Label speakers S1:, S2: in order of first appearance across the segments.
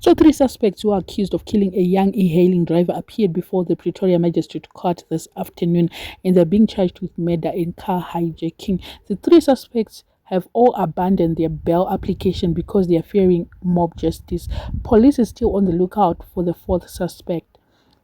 S1: So, three suspects who are accused of killing a young e-hailing driver appeared before the Pretoria Magistrate Court this afternoon, and they're being charged with murder and car hijacking. The three suspects have all abandoned their bail application because they are fearing mob justice. Police is still on the lookout for the fourth suspect.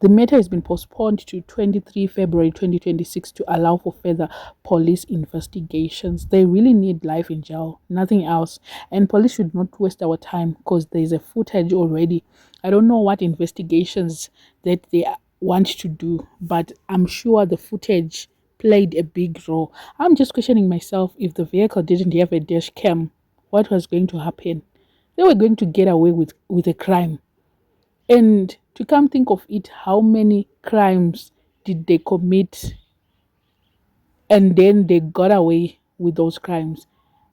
S1: The matter has been postponed to 23 February 2026 to allow for further police investigations. They really need life in jail, nothing else. And police should not waste our time because there's a footage already. I don't know what investigations that they want to do, but I'm sure the footage played a big role. I'm just questioning myself, if the vehicle didn't have a dash cam, what was going to happen? They were going to get away with a crime. And to come think of it, how many crimes did they commit and then they got away with those crimes?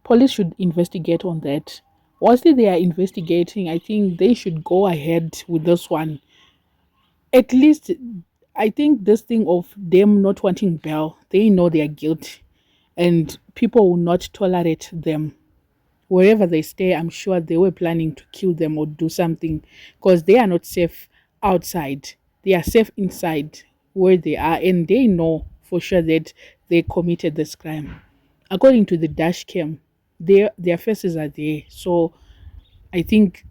S1: Police should investigate on that. Whilst they are investigating, I think they should go ahead with this one. At least, I think this thing of them not wanting bail, they know they are guilty and people will not tolerate them. Wherever they stay, I'm sure they were planning to kill them or do something because they are not safe outside. They are safe inside where they are, and they know for sure that they committed this crime. According to the dash cam, their faces are there. So I think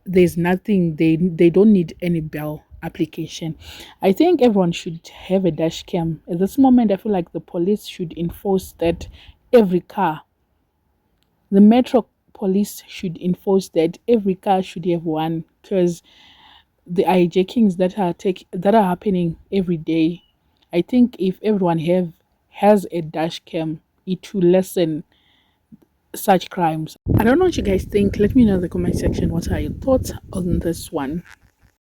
S1: there's nothing, they don't need any bail application. I think everyone should have a dash cam. At this moment, I feel like the police should enforce that every car, the metro police should enforce that every car should have one, because the hijackings that are happening every day, I think if everyone has a dash cam, it will lessen such crimes. I don't know what you guys think. Let me know in the comment section what are your thoughts on this one.